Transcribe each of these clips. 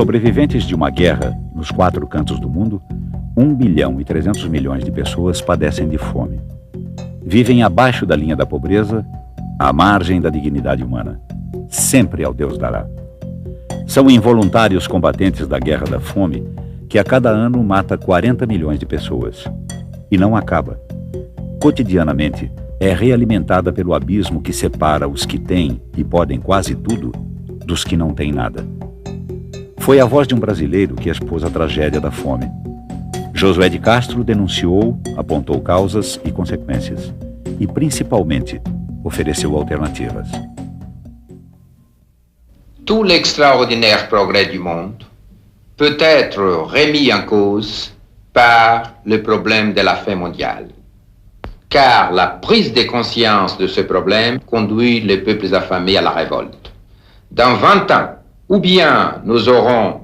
sobreviventes de uma guerra nos 4 cantos do mundo, 1,3 bilhão de pessoas padecem de fome. Vivem abaixo da linha da pobreza, à margem da dignidade humana. Sempre ao Deus dará. São involuntários combatentes da guerra da fome, que a cada ano mata 40 milhões de pessoas. E não acaba. Cotidianamente, é realimentada pelo abismo que separa os que têm e podem quase tudo dos que não têm nada. Foi a voz de um brasileiro que expôs a tragédia da fome. Josué de Castro denunciou, apontou causas e consequências. E, principalmente, ofereceu alternativas. Tout l'extraordinaire progrès du monde peut être remis en cause par le problème de la faim mondiale. Car la prise de conscience de ce problème conduit les peuples affamés à la révolte. Dans 20 ans, ou bien nous aurons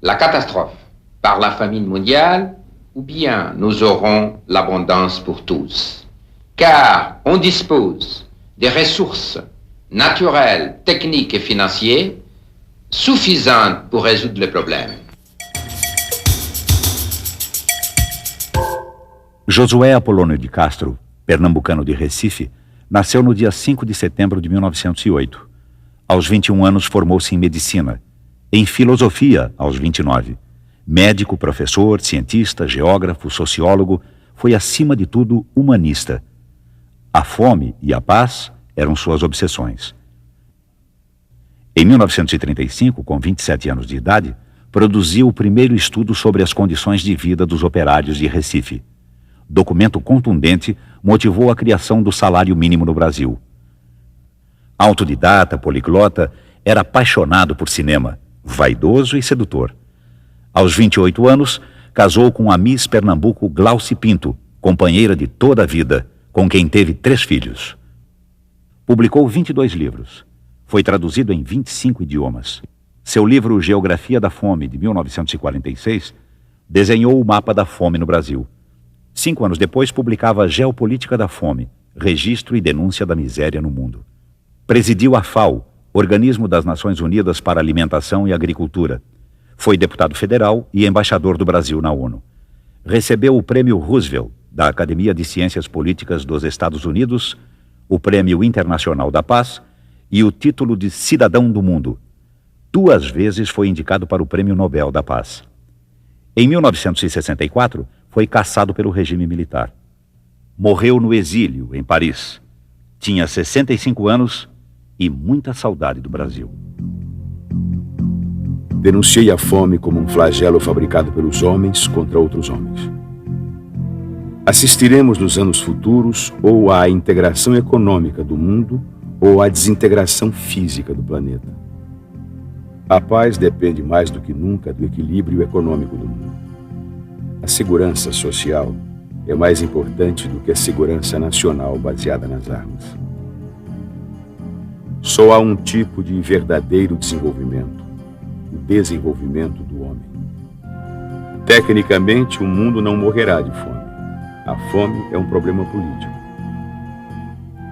la catastrophe par la famine mondiale, ou bien nous aurons l'abondance pour tous. Car on dispose des ressources naturelles, techniques et financières suffisantes pour résoudre le problème. Josué Apolônio de Castro, pernambucano de Recife, nasceu no dia 5 de setembro de 1908. Aos 21 anos formou-se em medicina, em filosofia aos 29. Médico, professor, cientista, geógrafo, sociólogo, foi acima de tudo humanista. A fome e a paz eram suas obsessões. Em 1935, com 27 anos de idade, produziu o primeiro estudo sobre as condições de vida dos operários de Recife. Documento contundente motivou a criação do salário mínimo no Brasil. Autodidata, poliglota, era apaixonado por cinema, vaidoso e sedutor. Aos 28 anos, casou com a Miss Pernambuco Glauci Pinto, companheira de toda a vida, com quem teve 3 filhos. Publicou 22 livros. Foi traduzido em 25 idiomas. Seu livro Geografia da Fome, de 1946, desenhou o mapa da fome no Brasil. 5 anos depois, publicava Geopolítica da Fome, Registro e Denúncia da Miséria no Mundo. Presidiu a FAO, Organismo das Nações Unidas para Alimentação e Agricultura. Foi deputado federal e embaixador do Brasil na ONU. Recebeu o Prêmio Roosevelt, da Academia de Ciências Políticas dos Estados Unidos, o Prêmio Internacional da Paz e o título de Cidadão do Mundo. 2 vezes foi indicado para o Prêmio Nobel da Paz. Em 1964, foi cassado pelo regime militar. Morreu no exílio, em Paris. Tinha 65 anos e muita saudade do Brasil. Denunciei a fome como um flagelo fabricado pelos homens contra outros homens. Assistiremos nos anos futuros ou à integração econômica do mundo ou à desintegração física do planeta. A paz depende mais do que nunca do equilíbrio econômico do mundo. A segurança social é mais importante do que a segurança nacional baseada nas armas. Só há um tipo de verdadeiro desenvolvimento: o desenvolvimento do homem. Tecnicamente, o mundo não morrerá de fome. A fome é um problema político.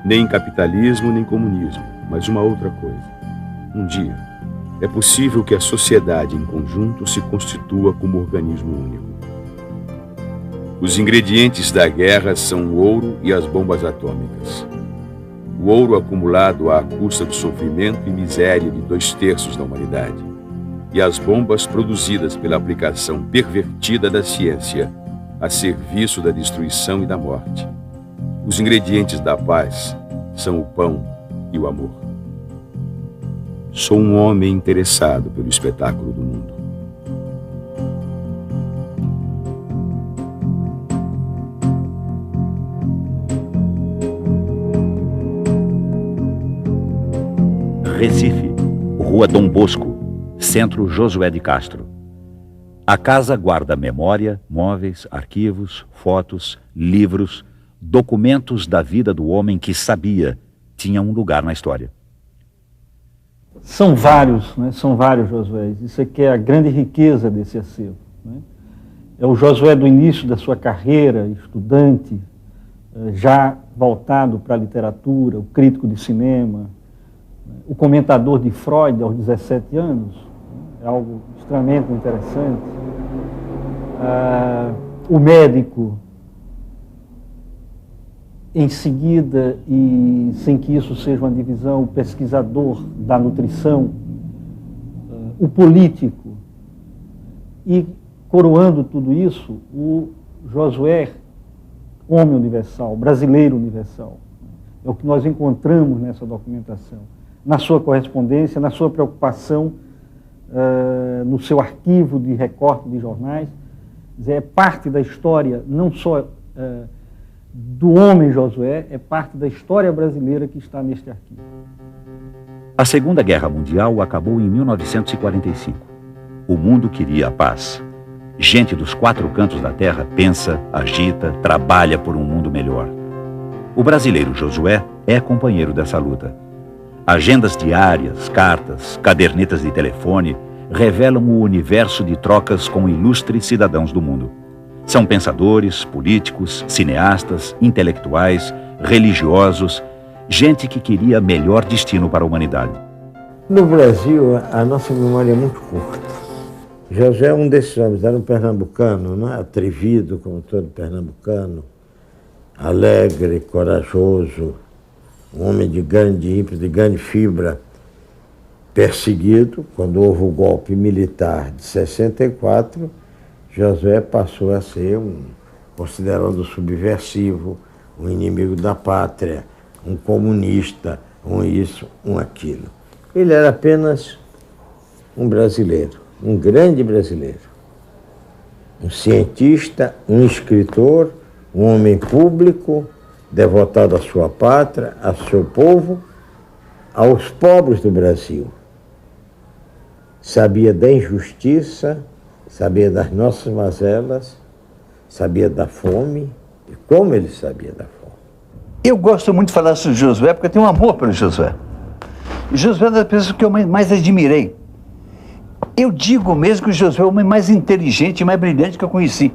Nem capitalismo, nem comunismo, mas uma outra coisa. Um dia, é possível que a sociedade em conjunto se constitua como organismo único. Os ingredientes da guerra são o ouro e as bombas atômicas. O ouro acumulado à custa do sofrimento e miséria de 2/3 da humanidade. E as bombas produzidas pela aplicação pervertida da ciência a serviço da destruição e da morte. Os ingredientes da paz são o pão e o amor. Sou um homem interessado pelo espetáculo do mundo. Recife, Rua Dom Bosco, Centro Josué de Castro. A casa guarda memória, móveis, arquivos, fotos, livros, documentos da vida do homem que sabia tinha um lugar na história. São vários, né? São vários Josués. Isso aqui é a grande riqueza desse acervo, né? É o Josué do início da sua carreira, estudante, já voltado para a literatura, o crítico de cinema, o comentador de Freud aos 17 anos, é algo extremamente interessante. O médico, em seguida, e sem que isso seja uma divisão, o pesquisador da nutrição, o político, e coroando tudo isso, o Josué, homem universal, brasileiro universal. É o que nós encontramos nessa documentação, na sua correspondência, na sua preocupação, no seu arquivo de recorte de jornais. É parte da história, não só do homem Josué, é parte da história brasileira que está neste arquivo. A Segunda Guerra Mundial acabou em 1945. O mundo queria a paz. Gente dos 4 cantos da terra pensa, agita, trabalha por um mundo melhor. O brasileiro Josué é companheiro dessa luta. Agendas diárias, cartas, cadernetas de telefone revelam o universo de trocas com ilustres cidadãos do mundo. São pensadores, políticos, cineastas, intelectuais, religiosos, gente que queria melhor destino para a humanidade. No Brasil, a nossa memória é muito curta. Josué é um desses homens, era um pernambucano, não é? Atrevido, como todo pernambucano, alegre, corajoso, um homem de grande ímpeto, de grande fibra, perseguido. Quando houve o golpe militar de 64, Josué passou a ser considerado subversivo, um inimigo da pátria, um comunista, um isso, um aquilo. Ele era apenas um brasileiro, um grande brasileiro, um cientista, um escritor, um homem público, devotado à sua pátria, ao seu povo, aos pobres do Brasil. Sabia da injustiça, sabia das nossas mazelas, sabia da fome, e como ele sabia da fome. Eu gosto muito de falar sobre Josué, porque eu tenho um amor pelo Josué. Josué é uma das pessoas que eu mais admirei. Eu digo mesmo que o Josué é o homem mais inteligente e mais brilhante que eu conheci.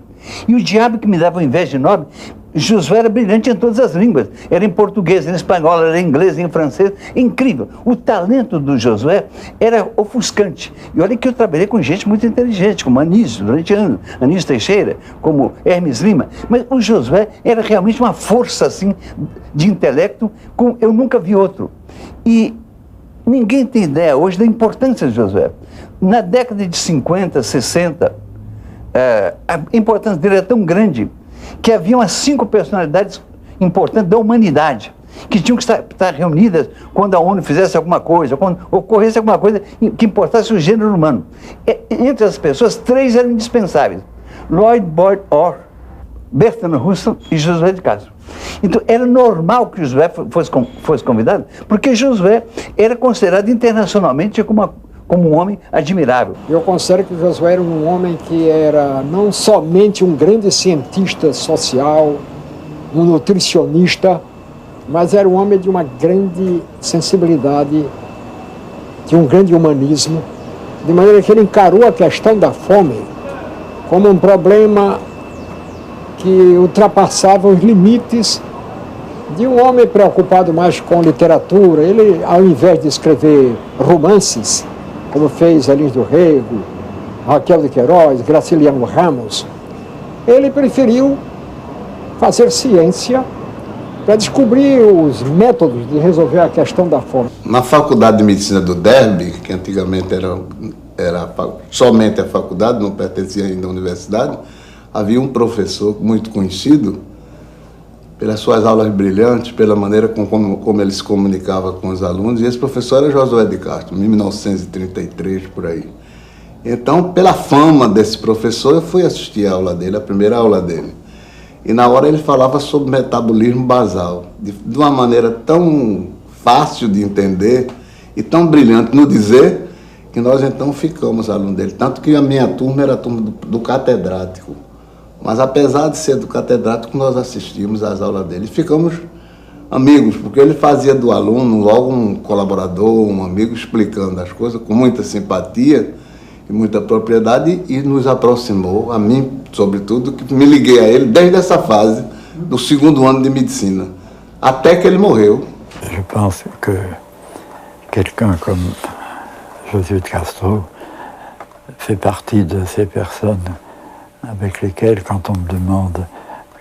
E o diabo que me dava inveja de nobre, Josué era brilhante em todas as línguas. Era em português, em espanhol, era em inglês, em francês. Incrível. O talento do Josué era ofuscante. E olha que eu trabalhei com gente muito inteligente, como Anísio, durante anos. Anísio Teixeira, como Hermes Lima. Mas o Josué era realmente uma força, assim, de intelecto, como eu nunca vi outro. E ninguém tem ideia hoje da importância de Josué. Na década de 50, 60, a importância dele era tão grande que havia umas 5 personalidades importantes da humanidade que tinham que estar reunidas quando a ONU fizesse alguma coisa, quando ocorresse alguma coisa que importasse o gênero humano. Entre as pessoas, 3 eram indispensáveis: Lloyd Boyd Orr, Bertrand Russell e Josué de Castro. Então era normal que Josué fosse convidado, porque Josué era considerado internacionalmente como um homem admirável. Eu considero que Josué era um homem que era não somente um grande cientista social, um nutricionista, mas era um homem de uma grande sensibilidade, de um grande humanismo, de maneira que ele encarou a questão da fome como um problema que ultrapassava os limites de um homem preocupado mais com literatura. Ele, ao invés de escrever romances, como fez Elis do Rego, Raquel de Queiroz, Graciliano Ramos, ele preferiu fazer ciência para descobrir os métodos de resolver a questão da fome. Na Faculdade de Medicina do Derby, que antigamente era somente a faculdade, não pertencia ainda à universidade, havia um professor muito conhecido pelas suas aulas brilhantes, pela maneira como ele se comunicava com os alunos, e esse professor era Josué de Castro, em 1933, por aí. Então, pela fama desse professor, eu fui assistir a aula dele, a primeira aula dele. E na hora ele falava sobre metabolismo basal, de uma maneira tão fácil de entender e tão brilhante no dizer, que nós então ficamos alunos dele. Tanto que a minha turma era a turma do catedrático. Mas apesar de ser do catedrático, nós assistimos às aulas dele. E ficamos amigos, porque ele fazia do aluno logo um colaborador, um amigo, explicando as coisas com muita simpatia e muita propriedade, e nos aproximou, a mim, sobretudo, que me liguei a ele desde essa fase do 2º ano de medicina, até que ele morreu. Je pense que quelqu'un comme Josué de Castro fait partie de ces personnes avec lesquelles, quand on me demande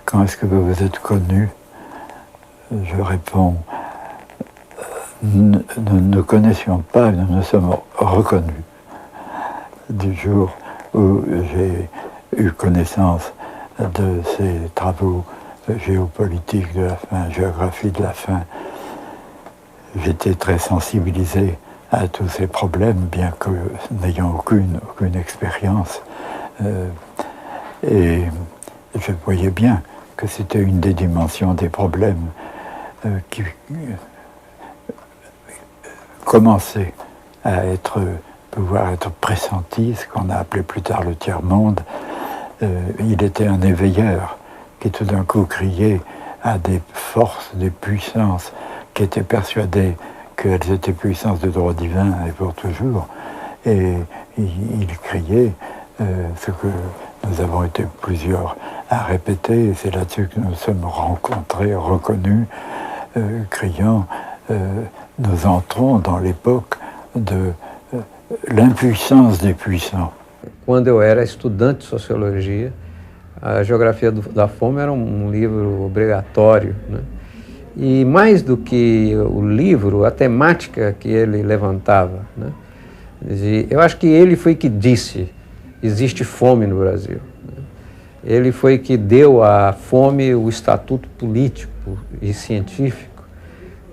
quand est-ce que vous vous êtes connus, je réponds, nous ne connaissions pas, nous nous sommes reconnus du jour où j'ai eu connaissance de ces travaux géopolitiques de la faim, géographie de la faim. J'étais très sensibilisé à tous ces problèmes, bien que n'ayant aucune expérience. Et je voyais bien que c'était une des dimensions des problèmes qui commençaient à pouvoir être pressentis, ce qu'on a appelé plus tard le tiers-monde. Il était un éveilleur qui tout d'un coup criait à des forces, des puissances qui étaient persuadées qu'elles étaient puissances de droit divin et pour toujours. Et il criait ce que nous avons été plusieurs à répéter, et c'est là-dessus que nous sommes rencontrés, reconnus, criant nous entrons dans l'époque de l'impuissance des puissants. Quando eu era estudante de sociologia, a Geografia da Fome era livro obrigatório, né? E mais do que o livro, a temática que ele levantava, né? Eu acho que ele foi que disse, existe fome no Brasil. Né? Ele foi que deu à fome o estatuto político e científico,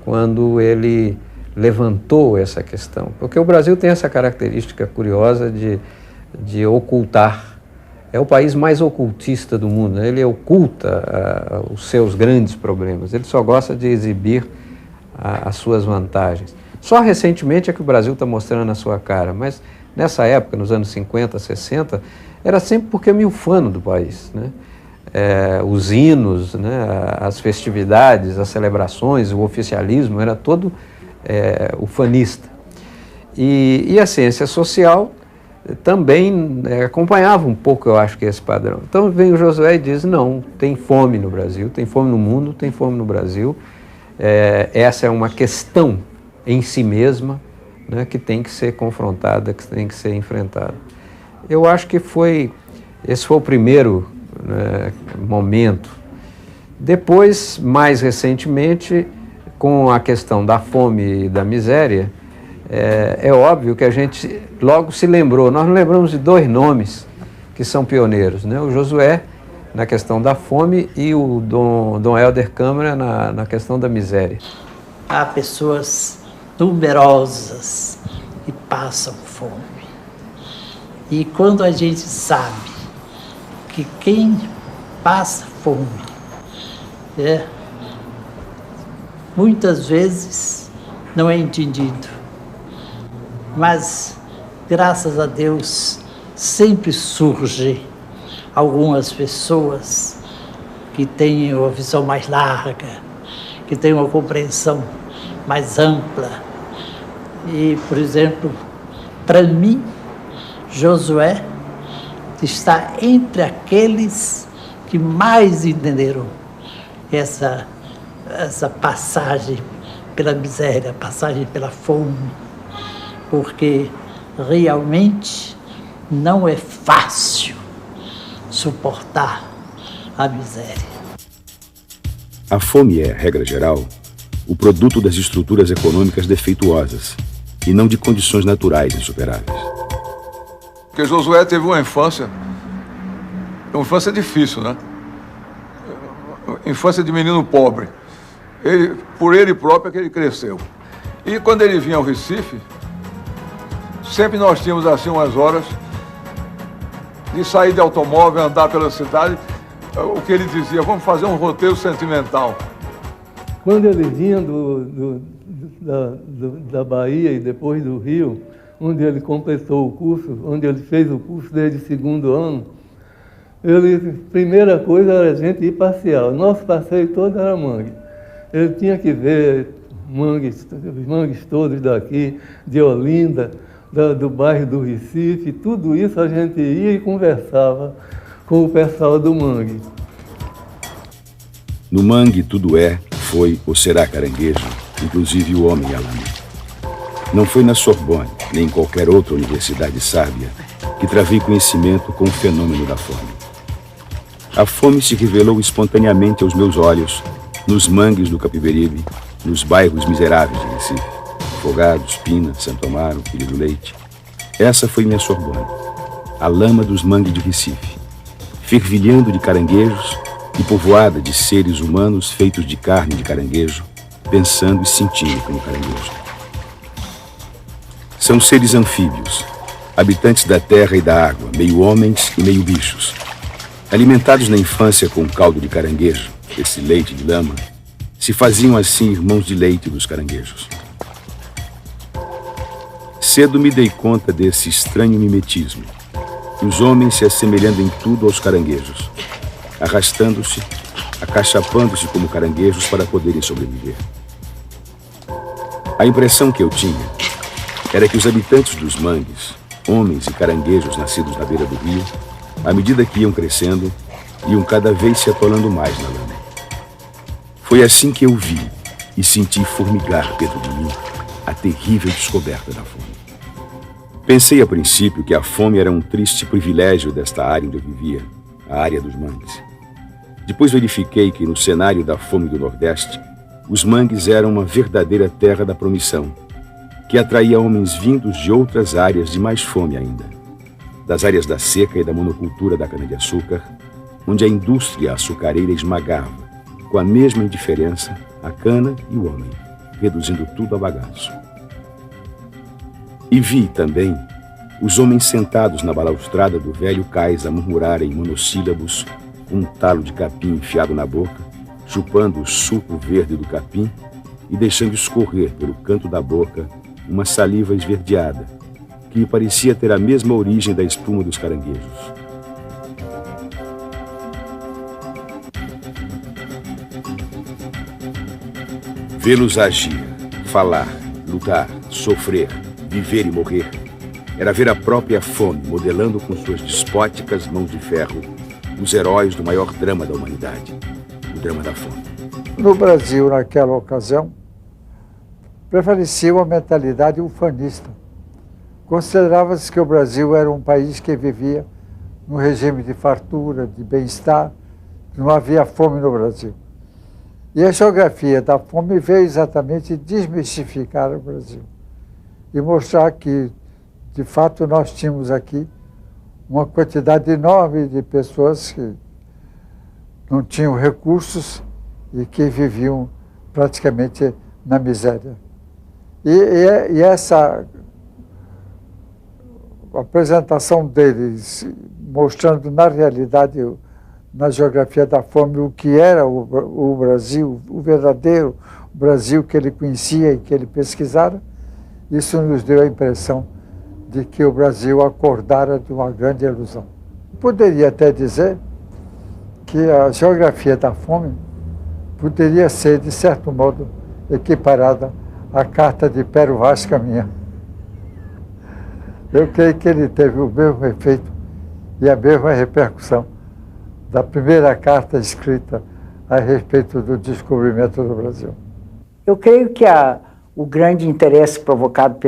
quando ele levantou essa questão. Porque o Brasil tem essa característica curiosa de ocultar. É o país mais ocultista do mundo, né? Ele oculta os seus grandes problemas, ele só gosta de exibir as suas vantagens. Só recentemente é que o Brasil está mostrando a sua cara, mas nessa época, nos anos 50, 60, era sempre porque é milfano do país, né? Os hinos, né? As festividades, as celebrações, o oficialismo, era todo ufanista. E a ciência social também acompanhava um pouco, eu acho, que esse padrão. Então vem o Josué e diz, não, tem fome no Brasil, tem fome no mundo, tem fome no Brasil. Essa é uma questão em si mesma, né, que tem que ser confrontada, que tem que ser enfrentada. Eu acho que esse foi o primeiro, né, momento. Depois, mais recentemente, com a questão da fome e da miséria, é óbvio que a gente logo se lembrou, nós lembramos de dois nomes que são pioneiros, né? O Josué na questão da fome e o Dom Helder Câmara na questão da miséria. Há pessoas numerosas que passam fome. E quando a gente sabe que quem passa fome muitas vezes não é entendido. Mas, graças a Deus, sempre surge algumas pessoas que têm uma visão mais larga, que têm uma compreensão mais ampla. E, por exemplo, para mim, Josué está entre aqueles que mais entenderam essa passagem pela miséria, passagem pela fome, porque realmente não é fácil suportar a miséria. A fome é, regra geral, o produto das estruturas econômicas defeituosas e não de condições naturais insuperáveis. Porque Josué teve uma infância difícil, né? Infância de menino pobre. Por ele próprio é que ele cresceu. E quando ele vinha ao Recife, sempre nós tínhamos assim umas horas de sair de automóvel, andar pela cidade, o que ele dizia, vamos fazer um roteiro sentimental. Quando ele vinha da Bahia e depois do Rio, onde ele completou o curso, onde ele fez o curso desde o segundo ano, primeira coisa era a gente ir passear. O nosso passeio todo era mangue. Ele tinha que ver os mangues todos daqui, de Olinda, do bairro do Recife, tudo isso a gente ia e conversava com o pessoal do mangue. No mangue tudo foi ou será caranguejo, inclusive o homem e a lama. Não foi na Sorbonne, nem em qualquer outra universidade sábia, que travei conhecimento com o fenômeno da fome. A fome se revelou espontaneamente aos meus olhos, nos mangues do Capiberibe, nos bairros miseráveis de Recife, Afogados, Pina, Santo Amaro, Filho do Leite. Essa foi minha Sorbonne, a lama dos mangues de Recife, fervilhando de caranguejos e povoada de seres humanos feitos de carne de caranguejo, pensando e sentindo como caranguejo. São seres anfíbios, habitantes da terra e da água, meio homens e meio bichos. Alimentados na infância com caldo de caranguejo, esse leite de lama, se faziam assim irmãos de leite dos caranguejos. Cedo me dei conta desse estranho mimetismo, os homens se assemelhando em tudo aos caranguejos, arrastando-se, acachapando-se como caranguejos para poderem sobreviver. A impressão que eu tinha era que os habitantes dos mangues, homens e caranguejos nascidos na beira do rio, à medida que iam crescendo, iam cada vez se atolando mais na lama. Foi assim que eu vi e senti formigar dentro de mim a terrível descoberta da fome. Pensei a princípio que a fome era um triste privilégio desta área onde eu vivia, a área dos mangues. Depois verifiquei que no cenário da fome do Nordeste, os mangues eram uma verdadeira terra da promissão, que atraía homens vindos de outras áreas de mais fome ainda, das áreas da seca e da monocultura da cana-de-açúcar, onde a indústria açucareira esmagava, com a mesma indiferença, a cana e o homem, reduzindo tudo a bagaço. E vi também os homens sentados na balaustrada do velho cais a murmurarem monossílabos com um talo de capim enfiado na boca, chupando o suco verde do capim e deixando escorrer pelo canto da boca uma saliva esverdeada, que parecia ter a mesma origem da espuma dos caranguejos. Vê-los agir, falar, lutar, sofrer, viver e morrer, era ver a própria fome modelando com suas despóticas mãos de ferro os heróis do maior drama da humanidade, o drama da fome. No Brasil, naquela ocasião, prevalecia uma mentalidade ufanista. Considerava-se que o Brasil era um país que vivia num regime de fartura, de bem-estar, que não havia fome no Brasil. E a geografia da fome veio exatamente desmistificar o Brasil e mostrar que, de fato, nós tínhamos aqui uma quantidade enorme de pessoas que não tinham recursos e que viviam praticamente na miséria. E essa apresentação deles, mostrando na realidade, na geografia da fome, o que era o Brasil, o verdadeiro Brasil que ele conhecia e que ele pesquisara, isso nos deu a impressão de que o Brasil acordara de uma grande ilusão. Poderia até dizer que a geografia da fome poderia ser, de certo modo, equiparada à carta de Pero Vaz Caminha. Eu creio que ele teve o mesmo efeito e a mesma repercussão da primeira carta escrita a respeito do descobrimento do Brasil. Eu creio que o grande interesse provocado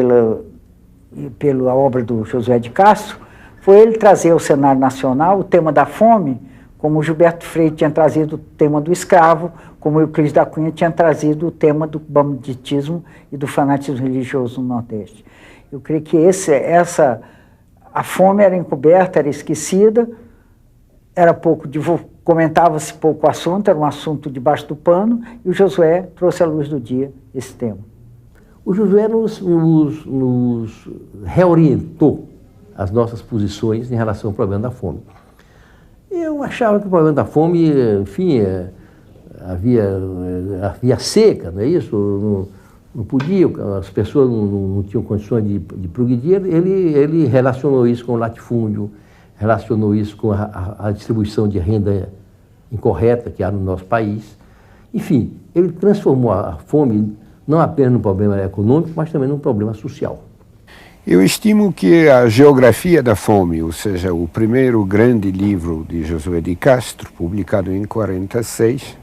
pela obra do Josué de Castro foi ele trazer ao cenário nacional o tema da fome, como o Gilberto Freire tinha trazido o tema do escravo, como o Euclides da Cunha tinha trazido o tema do banditismo e do fanatismo religioso no Nordeste. Eu creio que a fome era encoberta, era esquecida, era pouco comentava-se pouco o assunto, era um assunto debaixo do pano, e o Josué trouxe à luz do dia esse tema. O Josué nos reorientou as nossas posições em relação ao problema da fome. Eu achava que o problema da fome, enfim, havia seca, não é isso? Não podia, as pessoas não tinham condições de progredir. Ele relacionou isso com o latifúndio, relacionou isso com a distribuição de renda incorreta que há no nosso país. Enfim, ele transformou a fome não apenas num problema econômico, mas também num problema social. Eu estimo que a Geografia da Fome, ou seja, o primeiro grande livro de Josué de Castro, publicado em 1946,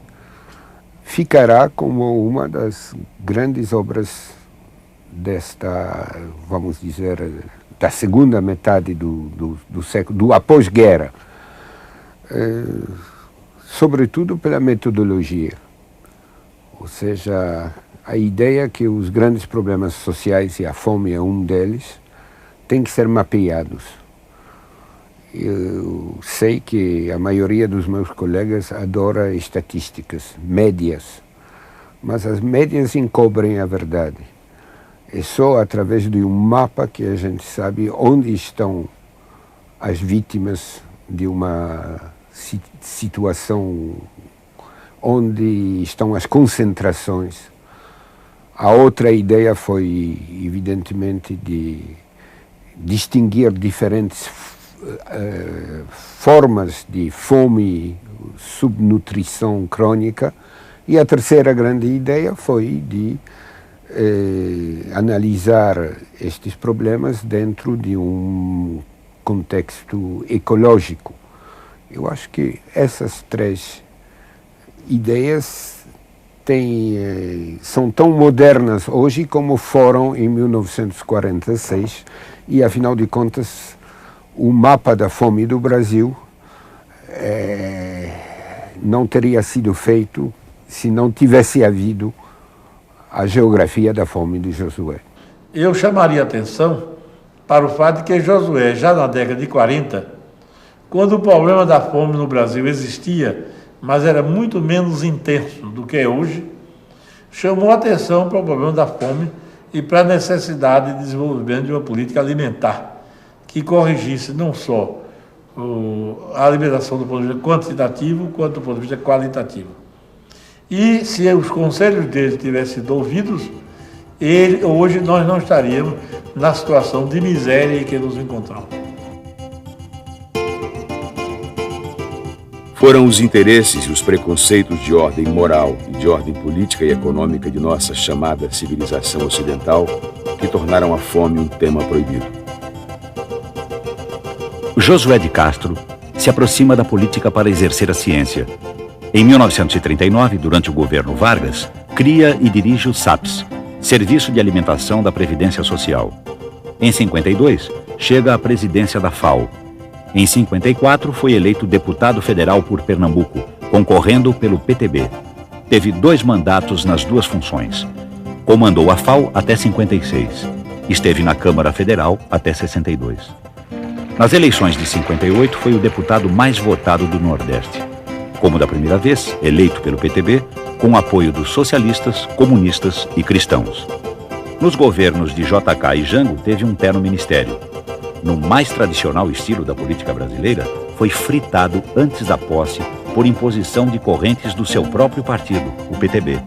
ficará como uma das grandes obras desta, vamos dizer, da segunda metade do século, do após-guerra, sobretudo pela metodologia, ou seja, a ideia que os grandes problemas sociais, e a fome é um deles, têm que ser mapeados. Eu sei que a maioria dos meus colegas adora estatísticas, médias, mas as médias encobrem a verdade. É só através de um mapa que a gente sabe onde estão as vítimas de uma situação, onde estão as concentrações. A outra ideia foi, evidentemente, de distinguir diferentes formas de fome, subnutrição crônica, e a terceira grande ideia foi de analisar estes problemas dentro de um contexto ecológico. Eu acho que essas três ideias são tão modernas hoje como foram em 1946, e afinal de contas o mapa da fome do Brasil não teria sido feito se não tivesse havido a geografia da fome de Josué. Eu chamaria atenção para o fato de que Josué, já na década de 40, quando o problema da fome no Brasil existia, mas era muito menos intenso do que é hoje, chamou atenção para o problema da fome e para a necessidade de desenvolvimento de uma política alimentar que corrigisse não só a alimentação do ponto de vista quantitativo, quanto do ponto de vista qualitativo. E se os conselhos dele tivessem sido ouvidos, hoje nós não estaríamos na situação de miséria em que nos encontramos. Foram os interesses e os preconceitos de ordem moral e de ordem política e econômica de nossa chamada civilização ocidental que tornaram a fome um tema proibido. Josué de Castro se aproxima da política para exercer a ciência. Em 1939, durante o governo Vargas, cria e dirige o SAPS, Serviço de Alimentação da Previdência Social. Em 52, chega à presidência da FAO. Em 54, foi eleito deputado federal por Pernambuco, concorrendo pelo PTB. Teve 2 mandatos nas 2 funções. Comandou a FAO até 56. Esteve na Câmara Federal até 62. Nas eleições de 58, foi o deputado mais votado do Nordeste. Como da primeira vez, eleito pelo PTB, com o apoio dos socialistas, comunistas e cristãos. Nos governos de JK e Jango, teve um pé no ministério. No mais tradicional estilo da política brasileira, foi fritado antes da posse por imposição de correntes do seu próprio partido, o PTB.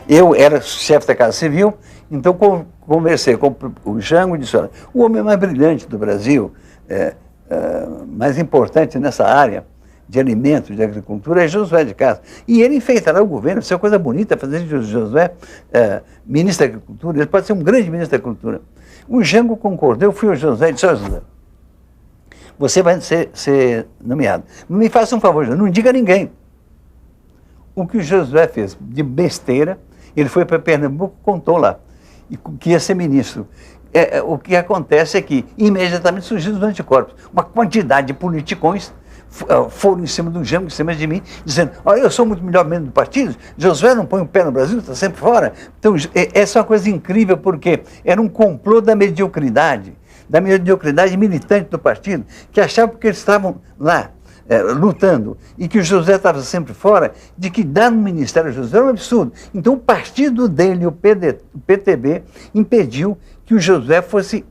Eu era chefe da Casa Civil, então conversei com o Jango e disse: olha, o homem mais brilhante do Brasil, mais importante nessa área de alimentos, de agricultura, é Josué de Castro. E ele enfeitará o governo, isso é uma coisa bonita, fazer de Josué ministro da Agricultura, ele pode ser um grande ministro da Agricultura. O Jango concordou, eu fui ao Josué e disse: olha, Josué, você vai ser nomeado. Me faça um favor, não diga a ninguém. O que o Josué fez de besteira, ele foi para Pernambuco, contou lá, que ia ser ministro. O que acontece é que imediatamente surgiram os anticorpos. Uma quantidade de politicões foram em cima do Jango, em cima de mim, dizendo: olha, eu sou muito melhor membro do partido, Josué não põe o pé no Brasil, está sempre fora. Então, essa é uma coisa incrível, porque era um complô da mediocridade militante do partido, que achava que eles estavam lá lutando, e que o José estava sempre fora, de que dar no Ministério José era um absurdo. Então o partido dele, o PTB, impediu que o José fosse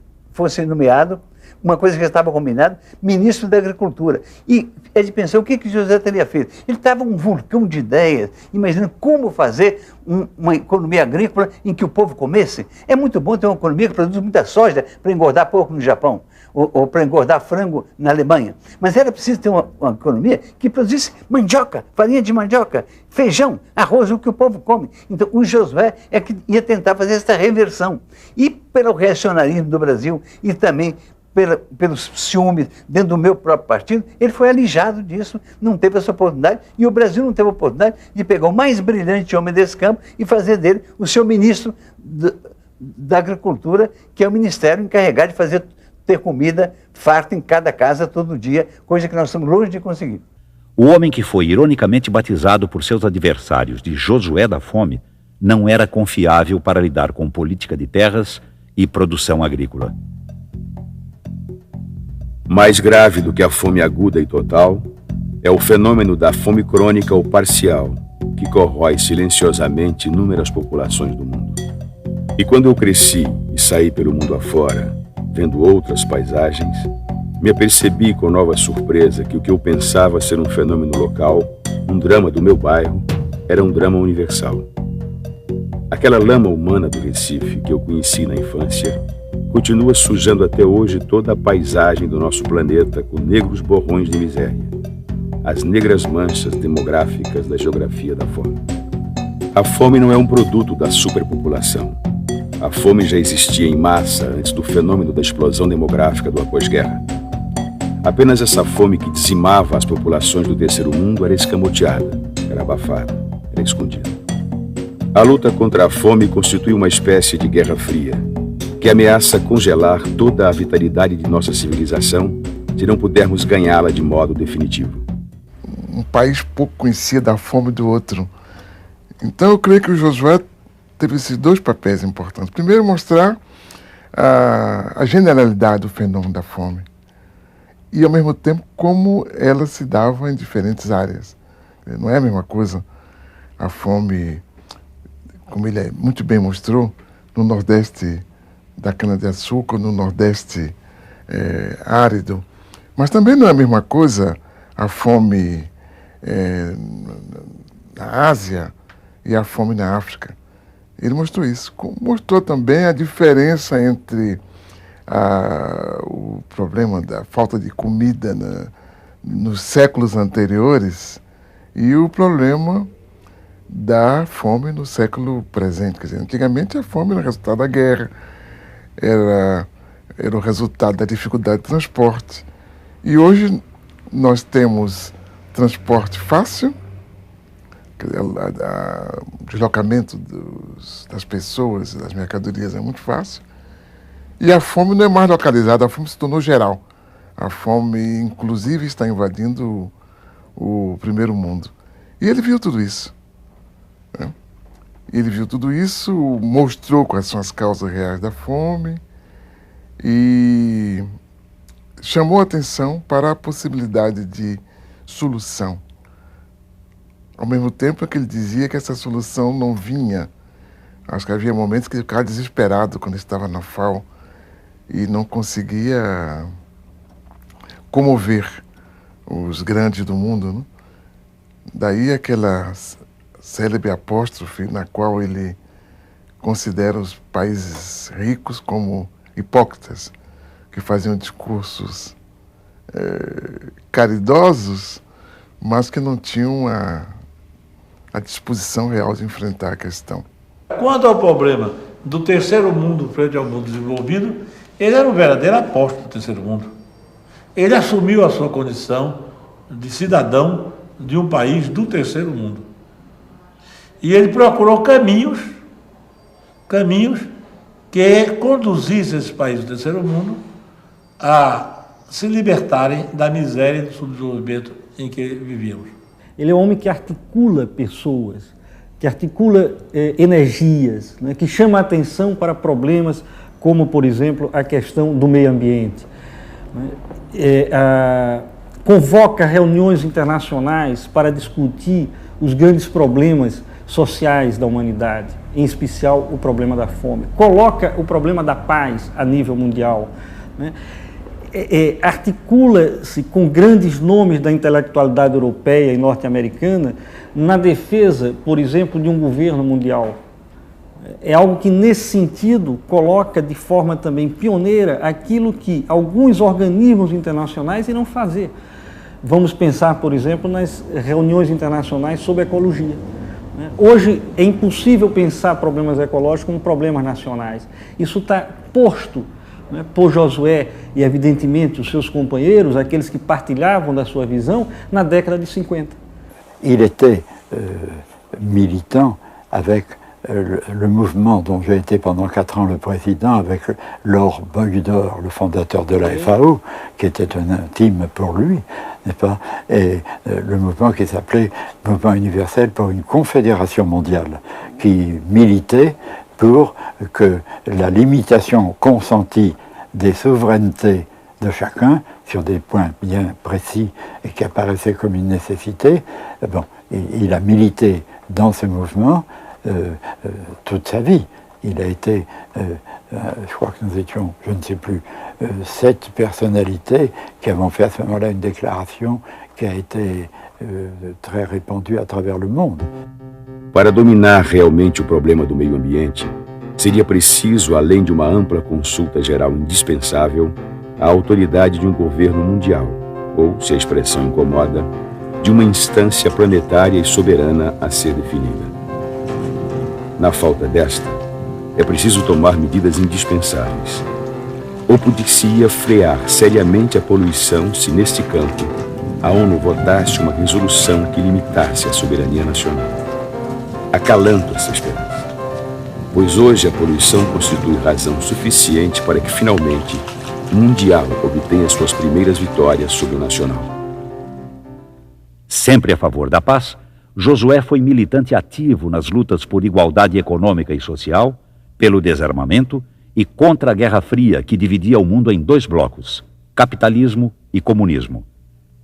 nomeado, uma coisa que já estava combinada, ministro da Agricultura. E é de pensar o que o José teria feito. Ele estava um vulcão de ideias, imaginando como fazer uma economia agrícola em que o povo comesse. É muito bom ter uma economia que produz muita soja para engordar pouco no Japão, ou para engordar frango na Alemanha. Mas era preciso ter uma economia que produzisse mandioca, farinha de mandioca, feijão, arroz, o que o povo come. Então o Josué é que ia tentar fazer essa reversão. E pelo reacionarismo do Brasil e também pelos ciúmes dentro do meu próprio partido, ele foi alijado disso, não teve essa oportunidade, e o Brasil não teve a oportunidade de pegar o mais brilhante homem desse campo e fazer dele o seu ministro da Agricultura, que é o ministério encarregado de ter comida farta em cada casa todo dia, coisa que nós estamos longe de conseguir. O homem que foi ironicamente batizado por seus adversários de Josué da Fome não era confiável para lidar com política de terras e produção agrícola. Mais grave do que a fome aguda e total é o fenômeno da fome crônica ou parcial, que corrói silenciosamente inúmeras populações do mundo. E quando eu cresci e saí pelo mundo afora, vendo outras paisagens, me apercebi com nova surpresa que o que eu pensava ser um fenômeno local, um drama do meu bairro, era um drama universal. Aquela lama humana do Recife que eu conheci na infância continua sujando até hoje toda a paisagem do nosso planeta com negros borrões de miséria, as negras manchas demográficas da geografia da fome. A fome não é um produto da superpopulação. A fome já existia em massa antes do fenômeno da explosão demográfica do após-guerra. Apenas essa fome que dizimava as populações do terceiro mundo era escamoteada, era abafada, era escondida. A luta contra a fome constitui uma espécie de guerra fria, que ameaça congelar toda a vitalidade de nossa civilização se não pudermos ganhá-la de modo definitivo. Um país pouco conhecia da fome do outro. Então eu creio que o Josué teve esses dois papéis importantes. Primeiro, mostrar a generalidade do fenômeno da fome e, ao mesmo tempo, como ela se dava em diferentes áreas. Não é a mesma coisa a fome, como ele muito bem mostrou, no Nordeste da cana-de-açúcar, no Nordeste árido. Mas também não é a mesma coisa a fome na Ásia e a fome na África. Ele mostrou isso. Mostrou também a diferença entre o problema da falta de comida nos séculos anteriores e o problema da fome no século presente. Quer dizer, antigamente a fome era o resultado da guerra, era o resultado da dificuldade de transporte. E hoje nós temos transporte fácil, o deslocamento das pessoas, das mercadorias é muito fácil, e a fome não é mais localizada, a fome se tornou geral. A fome, inclusive, está invadindo o primeiro mundo. E ele viu tudo isso. Né? Ele viu tudo isso, mostrou quais são as causas reais da fome e chamou a atenção para a possibilidade de solução. Ao mesmo tempo que ele dizia que essa solução não vinha. Acho que havia momentos que ele ficava desesperado quando estava na FAO e não conseguia comover os grandes do mundo. Né? Daí aquela célebre apóstrofe na qual ele considera os países ricos como hipócritas, que faziam discursos caridosos, mas que não tinham a disposição real de enfrentar a questão. Quanto ao problema do terceiro mundo frente ao mundo desenvolvido, ele era um verdadeiro apóstolo do terceiro mundo. Ele assumiu a sua condição de cidadão de um país do terceiro mundo. E ele procurou caminhos que conduzissem esse país do terceiro mundo a se libertarem da miséria e do subdesenvolvimento em que vivíamos. Ele é um homem que articula pessoas, que articula energias, né, que chama a atenção para problemas como, por exemplo, a questão do meio ambiente. Convoca reuniões internacionais para discutir os grandes problemas sociais da humanidade, em especial o problema da fome. Coloca o problema da paz a nível mundial. Né? Articula-se com grandes nomes da intelectualidade europeia e norte-americana na defesa, por exemplo, de um governo mundial. É algo que, nesse sentido, coloca de forma também pioneira aquilo que alguns organismos internacionais irão fazer. Vamos pensar, por exemplo, nas reuniões internacionais sobre ecologia. Hoje é impossível pensar problemas ecológicos como problemas nacionais. Isso está posto por Josué e, evidentemente, os seus companheiros, aqueles que partilhavam da sua visão, na década de 50. Il était militant avec le mouvement dont j'ai été pendant 4 ans le président avec Laure Beugdor, le fondateur de la FAO, qui était un intime pour lui, n'est-ce pas? Et le mouvement qui s'appelait Mouvement universel pour une confédération mondiale, qui militait pour que la limitation consentie des souverainetés de chacun sur des points bien précis et qui apparaissaient comme une nécessité, bon, il a milité dans ce mouvement toute sa vie. Il a été, je crois que nous étions, je ne sais plus, 7 personnalités qui avons fait à ce moment-là une déclaration qui a été très répandue à travers le monde. Para dominar realmente o problema do meio ambiente, seria preciso, além de uma ampla consulta geral indispensável, a autoridade de um governo mundial, ou, se a expressão incomoda, de uma instância planetária e soberana a ser definida. Na falta desta, é preciso tomar medidas indispensáveis. Ou podia frear seriamente a poluição se, neste campo, a ONU votasse uma resolução que limitasse a soberania nacional. Acalanto essa esperança, pois hoje a poluição constitui razão suficiente para que, finalmente, o mundial obtenha suas primeiras vitórias sobre o nacional. Sempre a favor da paz, Josué foi militante ativo nas lutas por igualdade econômica e social, pelo desarmamento e contra a Guerra Fria, que dividia o mundo em 2 blocos, capitalismo e comunismo.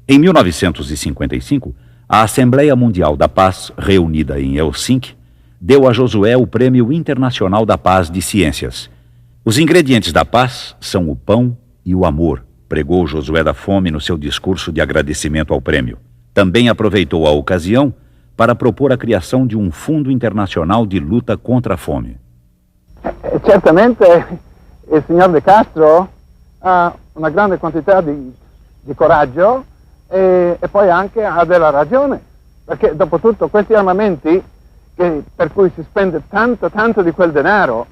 Em 1955, a Assembleia Mundial da Paz, reunida em Helsinki, deu a Josué o Prêmio Internacional da Paz de Ciências. Os ingredientes da paz são o pão e o amor, pregou Josué da Fome no seu discurso de agradecimento ao prêmio. Também aproveitou a ocasião para propor a criação de um fundo internacional de luta contra a fome. Certamente il signor De Castro ha una grande quantità di coraggio e poi anche ha della ragione, perché dopo tutto questi armamenti per cui si spende tanto di quel denaro,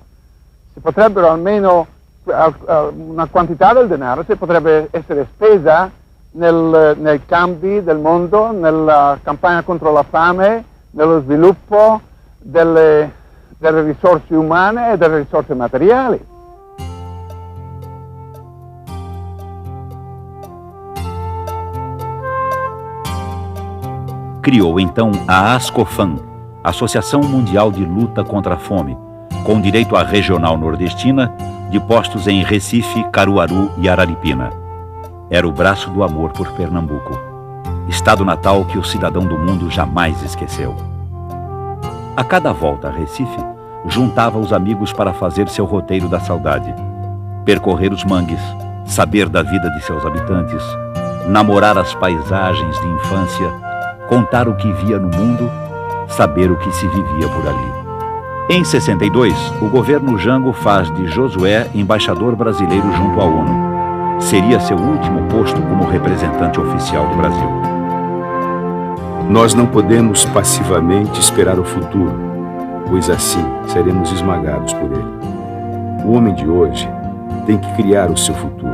si potrebbero almeno, una quantità del denaro si potrebbe essere spesa nei campi del mondo, nella campagna contro la fame, nello sviluppo delle risorse umane e delle risorse materiali. Criou então a ASCOFAM, Associação Mundial de Luta contra a Fome, com direito à regional nordestina, de postos em Recife, Caruaru e Araripina. Era o braço do amor por Pernambuco, estado natal que o cidadão do mundo jamais esqueceu. A cada volta a Recife, juntava os amigos para fazer seu roteiro da saudade, percorrer os mangues, saber da vida de seus habitantes, namorar as paisagens de infância, contar o que via no mundo, saber o que se vivia por ali. Em 62, o governo Jango faz de Josué embaixador brasileiro junto à ONU. Seria seu último posto como representante oficial do Brasil. Nós não podemos passivamente esperar o futuro, pois assim seremos esmagados por ele. O homem de hoje tem que criar o seu futuro.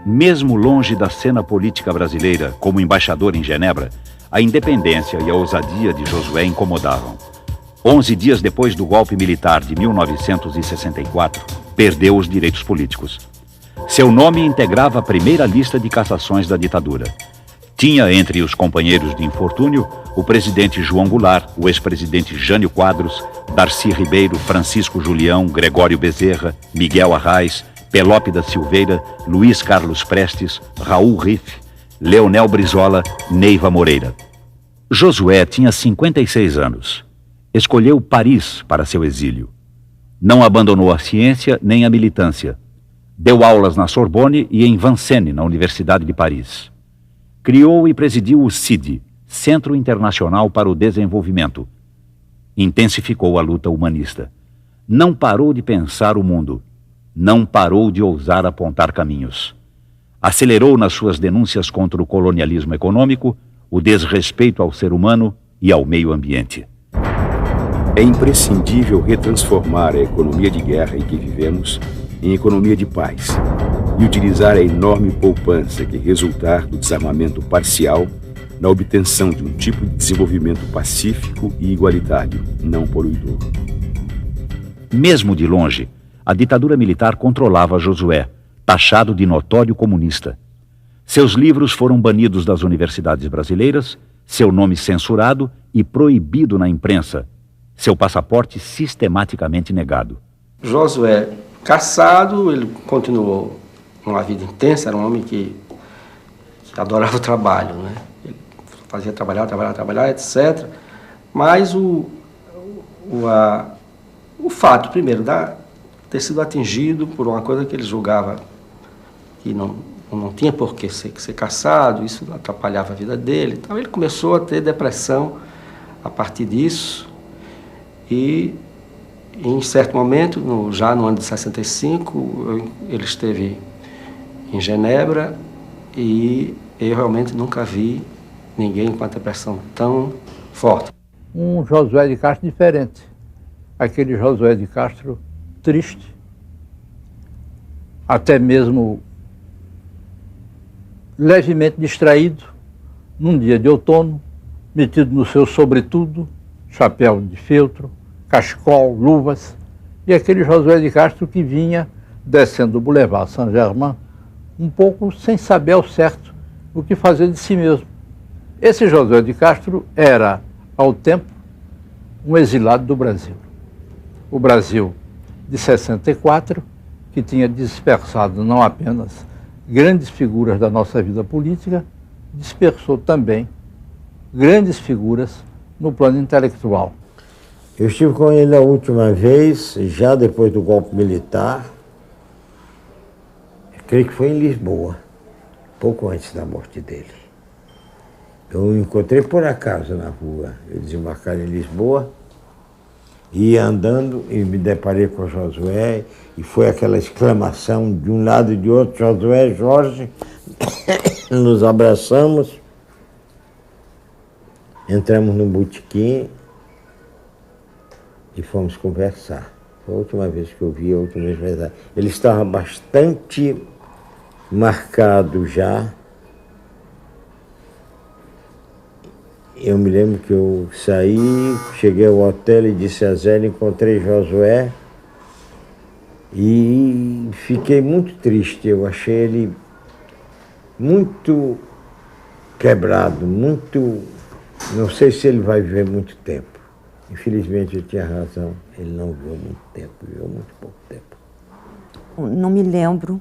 Mesmo longe da cena política brasileira, como embaixador em Genebra, a independência e a ousadia de Josué incomodavam. 11 dias depois do golpe militar de 1964, perdeu os direitos políticos. Seu nome integrava a primeira lista de cassações da ditadura. Tinha entre os companheiros de infortúnio o presidente João Goulart, o ex-presidente Jânio Quadros, Darcy Ribeiro, Francisco Julião, Gregório Bezerra, Miguel Arraes, Pelópida Silveira, Luiz Carlos Prestes, Raul Riff, Leonel Brizola, Neiva Moreira. Josué tinha 56 anos. Escolheu Paris para seu exílio. Não abandonou a ciência nem a militância. Deu aulas na Sorbonne e em Vincennes, na Universidade de Paris. Criou e presidiu o CID, Centro Internacional para o Desenvolvimento. Intensificou a luta humanista. Não parou de pensar o mundo. Não parou de ousar apontar caminhos. Acelerou nas suas denúncias contra o colonialismo econômico, o desrespeito ao ser humano e ao meio ambiente. É imprescindível retransformar a economia de guerra em que vivemos em economia de paz e utilizar a enorme poupança que resultar do desarmamento parcial na obtenção de um tipo de desenvolvimento pacífico e igualitário, não poluidor. Mesmo de longe, a ditadura militar controlava Josué, taxado de notório comunista. Seus livros foram banidos das universidades brasileiras, seu nome censurado e proibido na imprensa, seu passaporte sistematicamente negado. Josué, caçado, ele continuou uma vida intensa, era um homem que adorava o trabalho, né? Ele fazia trabalhar, etc. Mas o fato, primeiro, de ter sido atingido por uma coisa que ele julgava que não tinha por que ser caçado, isso atrapalhava a vida dele. Então ele começou a ter depressão a partir disso e em certo momento, já no ano de 65, ele esteve em Genebra e eu realmente nunca vi ninguém com a depressão tão forte. Um Josué de Castro diferente. Aquele Josué de Castro triste, até mesmo levemente distraído, num dia de outono, metido no seu sobretudo, chapéu de feltro, cachecol, luvas, e aquele Josué de Castro que vinha descendo o Boulevard Saint-Germain, um pouco sem saber ao certo o que fazer de si mesmo. Esse Josué de Castro era, ao tempo, um exilado do Brasil. O Brasil de 64, que tinha dispersado não apenas grandes figuras da nossa vida política, dispersou também grandes figuras no plano intelectual. Eu estive com ele a última vez, já depois do golpe militar, creio que foi em Lisboa, pouco antes da morte dele. Eu o encontrei por acaso na rua, eles embarcaram em Lisboa, ia andando e me deparei com o Josué, e foi aquela exclamação de um lado e de outro, Josué, Jorge, nos abraçamos, entramos no botequim e fomos conversar. Foi a última vez que eu vi, a última vez verdade. Ele estava bastante marcado já. Eu me lembro que eu saí, cheguei ao hotel e disse a Zé, encontrei Josué e fiquei muito triste. Eu achei ele muito quebrado, muito... Não sei se ele vai viver muito tempo. Infelizmente eu tinha razão, ele não viveu muito tempo, viveu muito pouco tempo. Não me lembro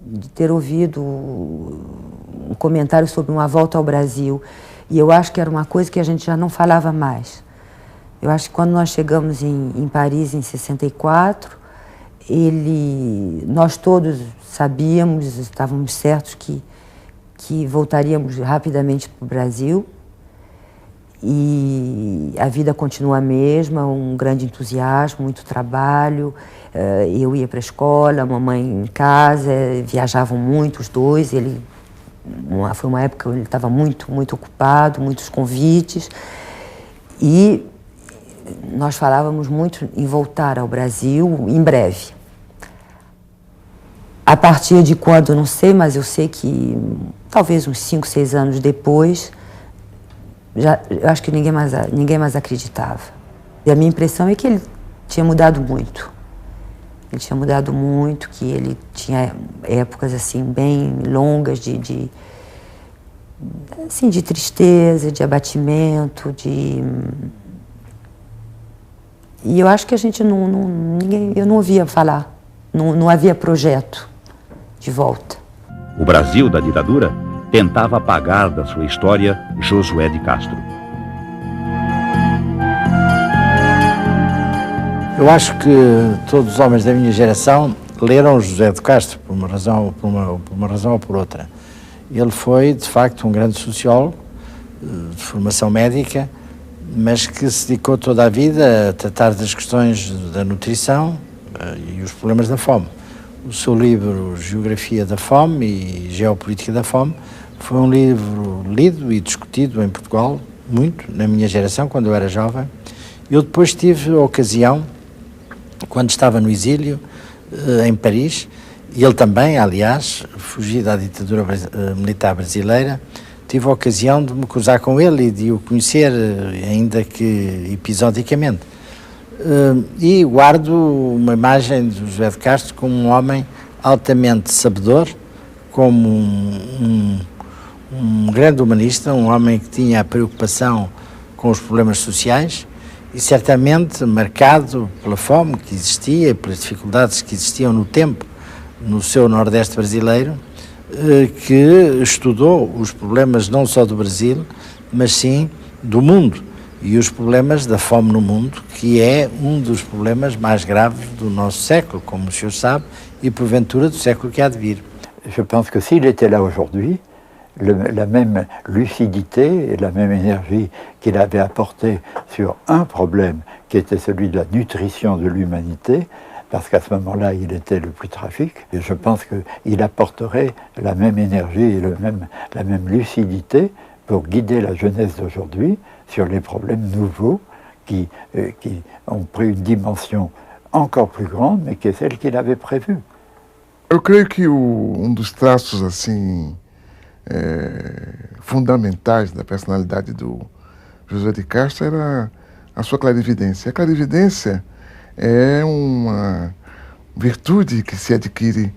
de ter ouvido um comentário sobre uma volta ao Brasil. E eu acho que era uma coisa que a gente já não falava mais. Eu acho que quando nós chegamos em Paris, em 64, nós todos sabíamos, estávamos certos que voltaríamos rapidamente para o Brasil. E a vida continua a mesma, um grande entusiasmo, muito trabalho. Eu ia para a escola, a mamãe em casa, viajavam muito os dois. Foi uma época que ele estava muito ocupado, muitos convites. E nós falávamos muito em voltar ao Brasil em breve. A partir de quando, não sei, mas eu sei que talvez uns 5, 6 anos depois, eu acho que ninguém mais acreditava. E a minha impressão é que ele tinha mudado muito. Ele tinha mudado muito, que ele tinha épocas assim bem longas de tristeza, de abatimento, E eu acho que a gente eu não ouvia falar, não havia projeto de volta. O Brasil da ditadura tentava apagar da sua história Josué de Castro. Eu acho que todos os homens da minha geração leram José de Castro, por uma razão ou por outra. Ele foi, de facto, um grande sociólogo, de formação médica, mas que se dedicou toda a vida a tratar das questões da nutrição e os problemas da fome. O seu livro Geografia da Fome e Geopolítica da Fome foi um livro lido e discutido em Portugal, muito, na minha geração, quando eu era jovem. Eu depois tive a ocasião, quando estava no exílio, em Paris, e ele também, aliás, fugido da ditadura militar brasileira, tive a ocasião de me cruzar com ele e de o conhecer, ainda que episodicamente. E guardo uma imagem de José de Castro como um homem altamente sabedor, como um grande humanista, um homem que tinha a preocupação com os problemas sociais e certamente marcado pela fome que existia, pelas dificuldades que existiam no tempo no seu Nordeste brasileiro, que estudou os problemas não só do Brasil, mas sim do mundo e os problemas da fome no mundo, que é um dos problemas mais graves do nosso século, como o senhor sabe, e porventura do século que há de vir. Je pense que s'il était là aujourd'hui, la même lucidité et la même énergie qu'il avait apporté sur un problème qui était celui de la nutrition de l'humanité, parce qu'à ce moment-là, il était le plus tragique, et je pense qu'il apporterait la même énergie et la même lucidité pour guider la jeunesse d'aujourd'hui sur les problèmes nouveaux qui ont pris une dimension encore plus grande, mais qui est celle qu'il avait prévue. Eu creio que dos traços assim fundamentais da personalidade do José de Castro era a sua clarividência. A clarividência é uma virtude que se adquire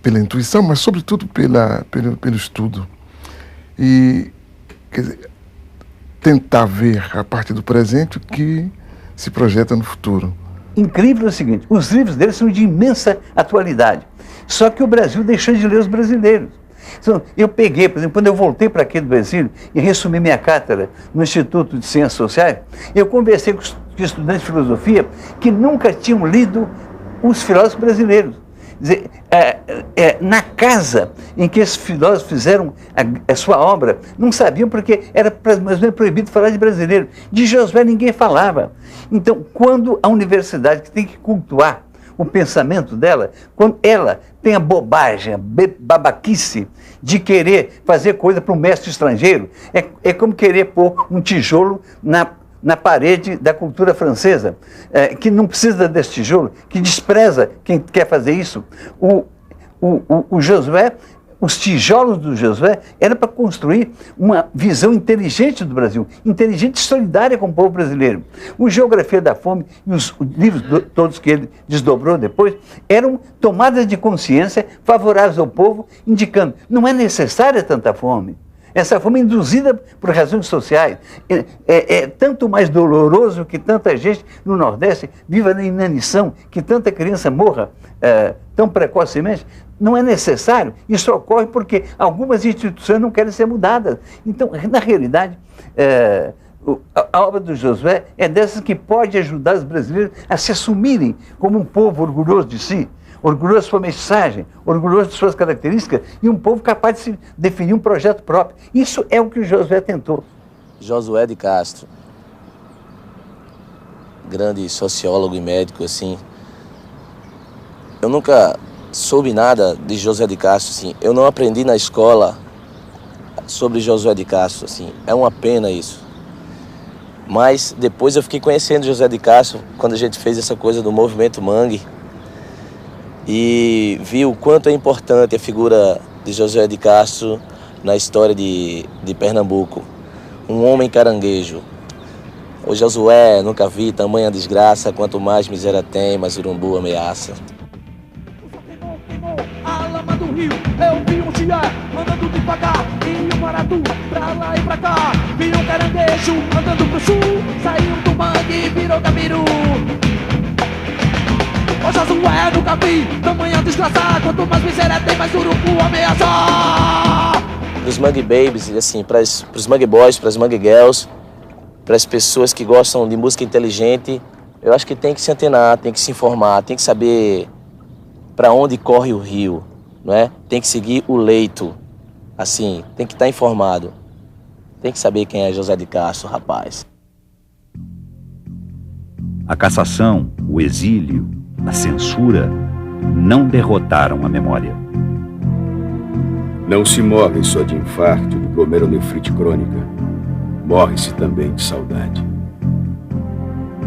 pela intuição, mas sobretudo pelo estudo. E quer dizer, tentar ver a partir do presente o que se projeta no futuro. Incrível é o seguinte, os livros dele são de imensa atualidade, só que o Brasil deixou de ler os brasileiros. Então, eu peguei, por exemplo, quando eu voltei para aqui do Brasil e ressumi minha cátedra no Instituto de Ciências Sociais, eu conversei com estudantes de filosofia que nunca tinham lido os filósofos brasileiros. Quer dizer, na casa em que esses filósofos fizeram a sua obra, não sabiam porque era mais ou menos proibido falar de brasileiro. De Josué ninguém falava. Então, quando a universidade que tem que cultuar o pensamento dela, quando ela tem a bobagem, a babaquice de querer fazer coisa para um mestre estrangeiro, é como querer pôr um tijolo na parede da cultura francesa, que não precisa desse tijolo, que despreza quem quer fazer isso. O Josué, os tijolos do Josué eram para construir uma visão inteligente do Brasil, inteligente e solidária com o povo brasileiro. O Geografia da Fome e os livros todos que ele desdobrou depois eram tomadas de consciência favoráveis ao povo, indicando não é necessária tanta fome. Essa fome induzida por razões sociais é tanto mais doloroso que tanta gente no Nordeste viva na inanição, que tanta criança morra tão precocemente. Não é necessário. Isso ocorre porque algumas instituições não querem ser mudadas. Então, na realidade, a obra do Josué é dessas que pode ajudar os brasileiros a se assumirem como um povo orgulhoso de si, orgulhoso de sua mensagem, orgulhoso de suas características e um povo capaz de se definir um projeto próprio. Isso é o que o Josué tentou. Josué de Castro, grande sociólogo e médico, assim. Eu nunca soube nada de José de Castro, assim. Eu não aprendi na escola sobre Josué de Castro, assim. É uma pena isso. Mas depois eu fiquei conhecendo José de Castro quando a gente fez essa coisa do movimento Mangue. E vi o quanto é importante a figura de José de Castro na história de Pernambuco. Um homem caranguejo. O Josué, nunca vi tamanha desgraça, quanto mais miséria tem, mais urubu ameaça. A lama do rio, eu vi um chiá andando devagar e um maratu pra lá e pra cá. Vi um caranguejo andando pro sul, saiu do mangue e virou gabiru. O Josué nunca vi tamanha desgraça, quanto mais miséria tem, mais urubu ameaça. Pros Mangue Babies, assim, pros Mangue Boys, pras Mangue Girls, pras pessoas que gostam de música inteligente, eu acho que tem que se antenar, tem que se informar, tem que saber para onde corre o rio, não é? Tem que seguir o leito, assim, tem que estar informado. Tem que saber quem é José de Castro, rapaz. A cassação, o exílio, a censura não derrotaram a memória. Não se morre só de infarto, de glomerulonefrite crônica. Morre-se também de saudade.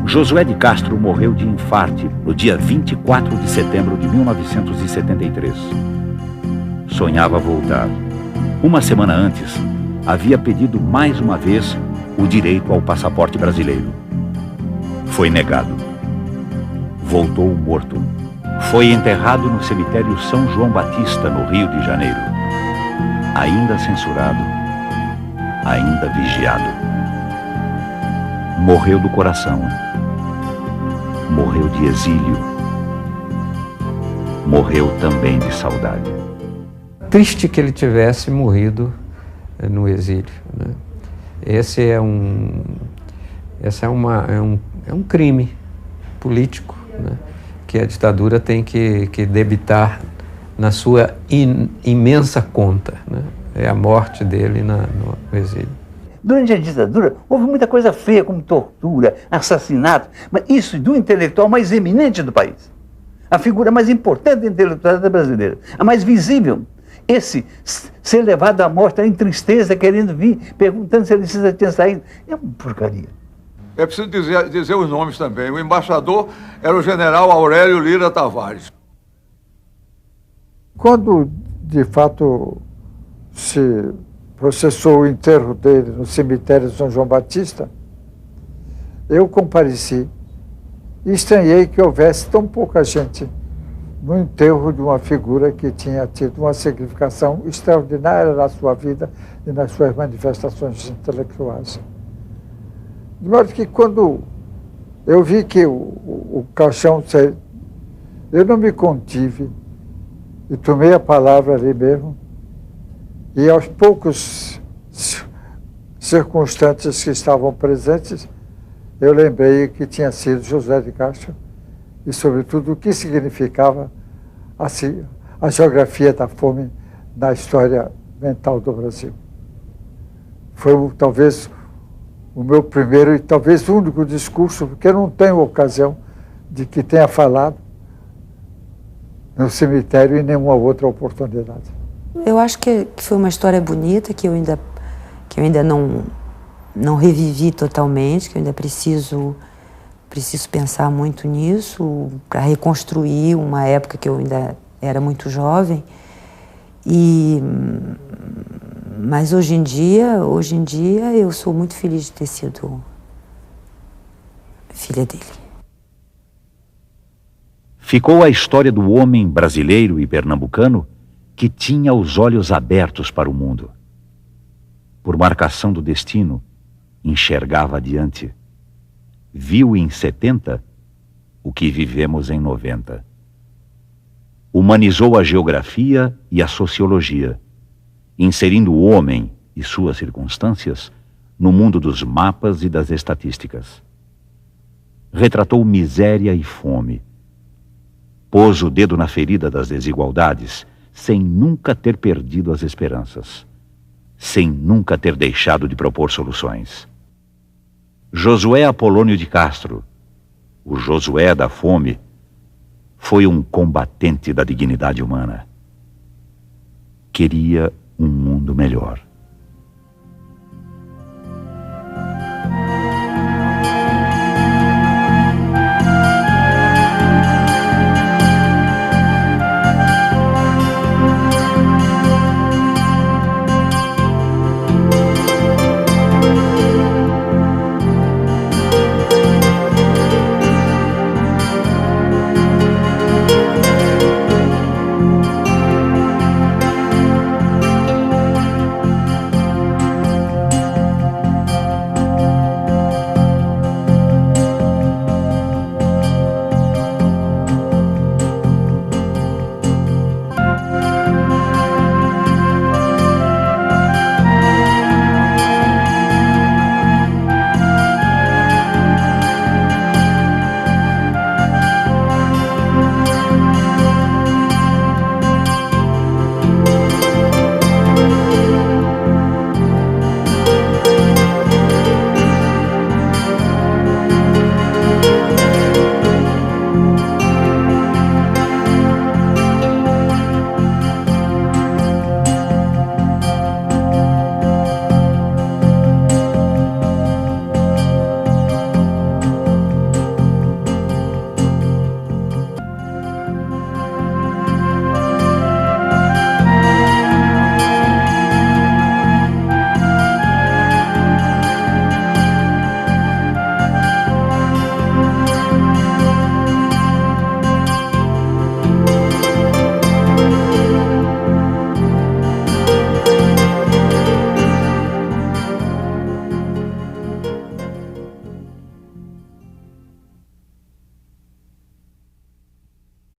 Josué de Castro morreu de infarte no dia 24 de setembro de 1973. Sonhava voltar. Uma semana antes, havia pedido mais uma vez o direito ao passaporte brasileiro. Foi negado. Voltou morto. Foi enterrado no cemitério São João Batista, no Rio de Janeiro. Ainda censurado, ainda vigiado. Morreu do coração. Morreu de exílio. Morreu também de saudade. Triste que ele tivesse morrido no exílio, né? Esse é um crime político, né, que a ditadura tem que debitar na sua imensa conta, né? É a morte dele no exílio. Durante a ditadura, houve muita coisa feia, como tortura, assassinato, mas isso do intelectual mais eminente do país. A figura mais importante intelectual brasileira, a mais visível. Esse ser levado à morte em tristeza, querendo vir, perguntando se ele já tinha saído. É uma porcaria. É preciso dizer os nomes também. O embaixador era o general Aurélio Lira Tavares. Quando, de fato, se processou o enterro dele no cemitério de São João Batista, eu compareci e estranhei que houvesse tão pouca gente no enterro de uma figura que tinha tido uma significação extraordinária na sua vida e nas suas manifestações intelectuais. De modo que quando eu vi que o caixão, eu não me contive e tomei a palavra ali mesmo, e aos poucos circunstantes que estavam presentes, eu lembrei que tinha sido José de Castro e, sobretudo, o que significava assim, a geografia da fome na história mental do Brasil. Foi talvez o meu primeiro e talvez único discurso, porque eu não tenho ocasião de que tenha falado no cemitério em nenhuma outra oportunidade. Eu acho que foi uma história bonita, que eu ainda não revivi totalmente, que eu ainda preciso pensar muito nisso para reconstruir uma época que eu ainda era muito jovem. Mas hoje em dia eu sou muito feliz de ter sido filha dele. Ficou a história do homem brasileiro e pernambucano que tinha os olhos abertos para o mundo. Por marcação do destino, enxergava adiante. Viu em 70 o que vivemos em 90. Humanizou a geografia e a sociologia, inserindo o homem e suas circunstâncias no mundo dos mapas e das estatísticas. Retratou miséria e fome. Pôs o dedo na ferida das desigualdades, sem nunca ter perdido as esperanças, sem nunca ter deixado de propor soluções. Josué Apolônio de Castro, o Josué da fome, foi um combatente da dignidade humana. Queria um mundo melhor.